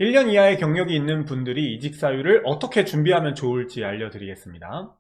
1년 이하의 경력이 있는 분들이 이직 사유를 어떻게 준비하면 좋을지 알려드리겠습니다.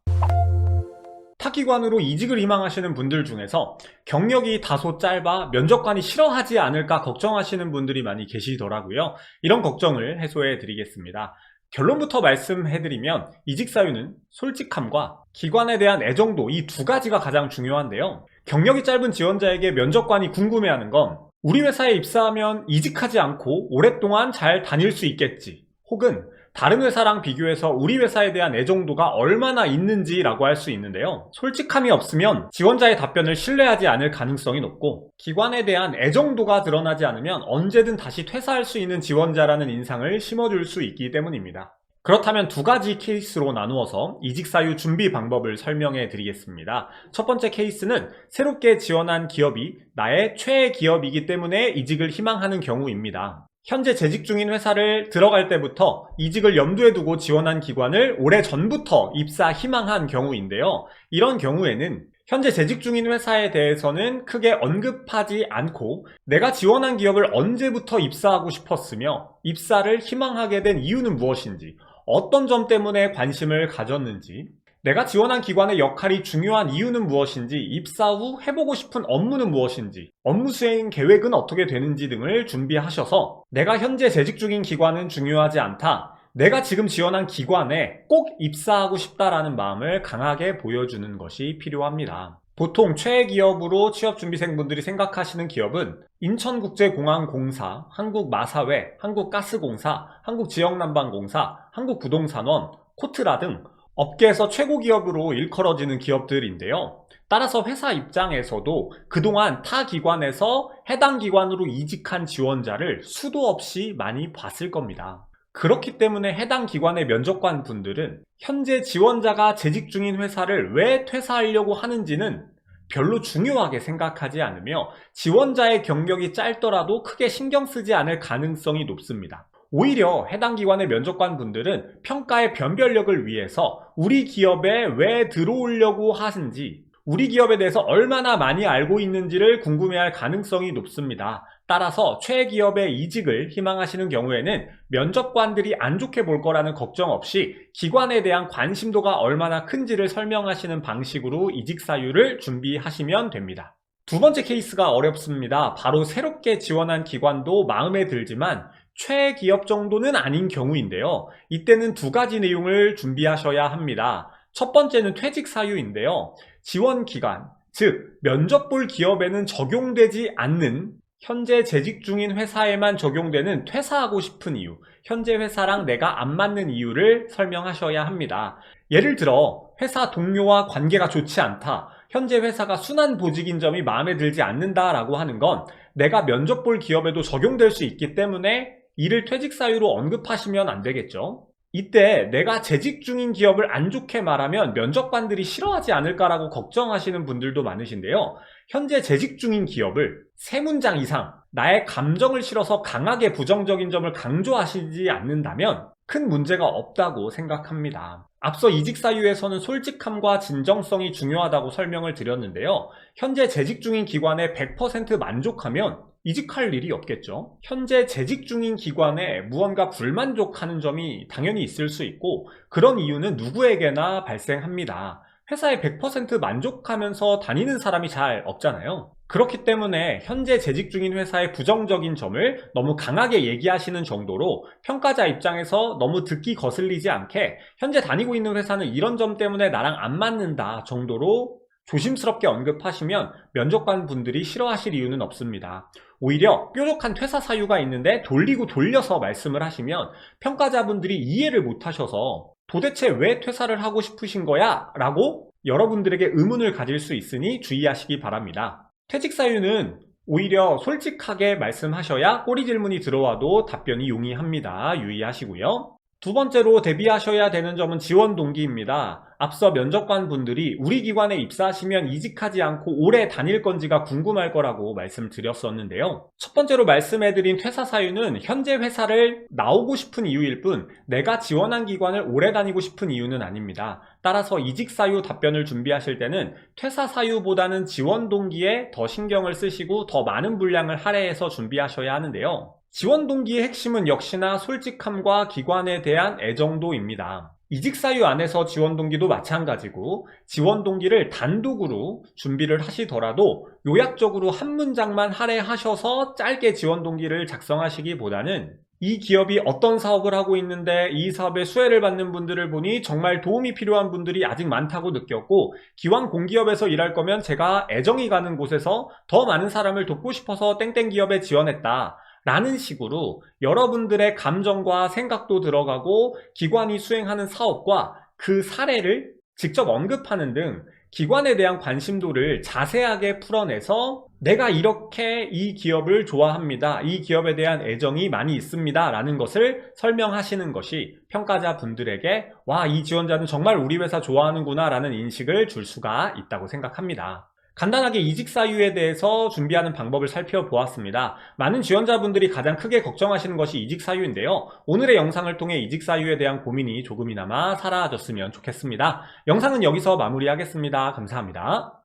타 기관으로 이직을 희망하시는 분들 중에서 경력이 다소 짧아 면접관이 싫어하지 않을까 걱정하시는 분들이 많이 계시더라고요. 이런 걱정을 해소해 드리겠습니다. 결론부터 말씀해드리면 이직 사유는 솔직함과 기관에 대한 애정도, 이 두 가지가 가장 중요한데요. 경력이 짧은 지원자에게 면접관이 궁금해하는 건 우리 회사에 입사하면 이직하지 않고 오랫동안 잘 다닐 수 있겠지, 혹은 다른 회사랑 비교해서 우리 회사에 대한 애정도가 얼마나 있는지라고 할 수 있는데요. 솔직함이 없으면 지원자의 답변을 신뢰하지 않을 가능성이 높고, 기관에 대한 애정도가 드러나지 않으면 언제든 다시 퇴사할 수 있는 지원자라는 인상을 심어줄 수 있기 때문입니다. 그렇다면 두 가지 케이스로 나누어서 이직 사유 준비 방법을 설명해 드리겠습니다. 첫 번째 케이스는 새롭게 지원한 기업이 나의 최애 기업이기 때문에 이직을 희망하는 경우입니다. 현재 재직 중인 회사를 들어갈 때부터 이직을 염두에 두고 지원한 기관을 오래전부터 입사 희망한 경우인데요. 이런 경우에는 현재 재직 중인 회사에 대해서는 크게 언급하지 않고 내가 지원한 기업을 언제부터 입사하고 싶었으며 입사를 희망하게 된 이유는 무엇인지, 어떤 점 때문에 관심을 가졌는지, 내가 지원한 기관의 역할이 중요한 이유는 무엇인지, 입사 후 해보고 싶은 업무는 무엇인지, 업무 수행 계획은 어떻게 되는지 등을 준비하셔서 내가 현재 재직 중인 기관은 중요하지 않다, 내가 지금 지원한 기관에 꼭 입사하고 싶다라는 마음을 강하게 보여주는 것이 필요합니다. 보통 최애 기업으로 취업준비생분들이 생각하시는 기업은 인천국제공항공사, 한국마사회, 한국가스공사, 한국지역난방공사, 한국부동산원, 코트라 등 업계에서 최고 기업으로 일컬어지는 기업들인데요. 따라서 회사 입장에서도 그동안 타 기관에서 해당 기관으로 이직한 지원자를 수도 없이 많이 봤을 겁니다. 그렇기 때문에 해당 기관의 면접관 분들은 현재 지원자가 재직 중인 회사를 왜 퇴사하려고 하는지는 별로 중요하게 생각하지 않으며 지원자의 경력이 짧더라도 크게 신경 쓰지 않을 가능성이 높습니다. 오히려 해당 기관의 면접관 분들은 평가의 변별력을 위해서 우리 기업에 왜 들어오려고 하는지, 우리 기업에 대해서 얼마나 많이 알고 있는지를 궁금해할 가능성이 높습니다. 따라서 최애 기업의 이직을 희망하시는 경우에는 면접관들이 안 좋게 볼 거라는 걱정 없이 기관에 대한 관심도가 얼마나 큰지를 설명하시는 방식으로 이직 사유를 준비하시면 됩니다. 두 번째 케이스가 어렵습니다. 바로 새롭게 지원한 기관도 마음에 들지만 최애 기업 정도는 아닌 경우인데요. 이때는 두 가지 내용을 준비하셔야 합니다. 첫 번째는 퇴직 사유인데요. 지원 기간, 즉 면접 볼 기업에는 적용되지 않는 현재 재직 중인 회사에만 적용되는 퇴사하고 싶은 이유, 현재 회사랑 내가 안 맞는 이유를 설명하셔야 합니다. 예를 들어 회사 동료와 관계가 좋지 않다, 현재 회사가 순환 보직인 점이 마음에 들지 않는다라고 하는 건 내가 면접 볼 기업에도 적용될 수 있기 때문에 이를 퇴직 사유로 언급하시면 안 되겠죠. 이때 내가 재직 중인 기업을 안 좋게 말하면 면접관들이 싫어하지 않을까라고 걱정하시는 분들도 많으신데요. 현재 재직 중인 기업을 세 문장 이상 나의 감정을 실어서 강하게 부정적인 점을 강조하시지 않는다면 큰 문제가 없다고 생각합니다. 앞서 이직 사유에서는 솔직함과 진정성이 중요하다고 설명을 드렸는데요. 현재 재직 중인 기관에 100% 만족하면 이직할 일이 없겠죠. 현재 재직 중인 기관에 무언가 불만족하는 점이 당연히 있을 수 있고, 그런 이유는 누구에게나 발생합니다. 회사에 100% 만족하면서 다니는 사람이 잘 없잖아요. 그렇기 때문에 현재 재직 중인 회사의 부정적인 점을 너무 강하게 얘기하시는 정도로 평가자 입장에서 너무 듣기 거슬리지 않게 현재 다니고 있는 회사는 이런 점 때문에 나랑 안 맞는다 정도로 조심스럽게 언급하시면 면접관 분들이 싫어하실 이유는 없습니다. 오히려 뾰족한 퇴사 사유가 있는데 돌리고 돌려서 말씀을 하시면 평가자분들이 이해를 못하셔서 도대체 왜 퇴사를 하고 싶으신 거야? 라고 여러분들에게 의문을 가질 수 있으니 주의하시기 바랍니다. 퇴직 사유는 오히려 솔직하게 말씀하셔야 꼬리 질문이 들어와도 답변이 용이합니다. 유의하시고요. 두 번째로 대비하셔야 되는 점은 지원 동기입니다. 앞서 면접관 분들이 우리 기관에 입사하시면 이직하지 않고 오래 다닐 건지가 궁금할 거라고 말씀드렸었는데요. 첫 번째로 말씀해드린 퇴사 사유는 현재 회사를 나오고 싶은 이유일 뿐 내가 지원한 기관을 오래 다니고 싶은 이유는 아닙니다. 따라서 이직 사유 답변을 준비하실 때는 퇴사 사유보다는 지원 동기에 더 신경을 쓰시고 더 많은 분량을 할애해서 준비하셔야 하는데요. 지원 동기의 핵심은 역시나 솔직함과 기관에 대한 애정도입니다. 이직 사유 안에서 지원 동기도 마찬가지고 지원 동기를 단독으로 준비를 하시더라도 요약적으로 한 문장만 할애하셔서 짧게 지원 동기를 작성하시기보다는 이 기업이 어떤 사업을 하고 있는데 이 사업에 수혜를 받는 분들을 보니 정말 도움이 필요한 분들이 아직 많다고 느꼈고, 기왕 공기업에서 일할 거면 제가 애정이 가는 곳에서 더 많은 사람을 돕고 싶어서 땡땡 기업에 지원했다 라는 식으로 여러분들의 감정과 생각도 들어가고 기관이 수행하는 사업과 그 사례를 직접 언급하는 등 기관에 대한 관심도를 자세하게 풀어내서 내가 이렇게 이 기업을 좋아합니다, 이 기업에 대한 애정이 많이 있습니다 라는 것을 설명하시는 것이 평가자 분들에게 와, 이 지원자는 정말 우리 회사 좋아하는구나 라는 인식을 줄 수가 있다고 생각합니다. 간단하게 이직 사유에 대해서 준비하는 방법을 살펴보았습니다. 많은 지원자분들이 가장 크게 걱정하시는 것이 이직 사유인데요. 오늘의 영상을 통해 이직 사유에 대한 고민이 조금이나마 사라졌으면 좋겠습니다. 영상은 여기서 마무리하겠습니다. 감사합니다.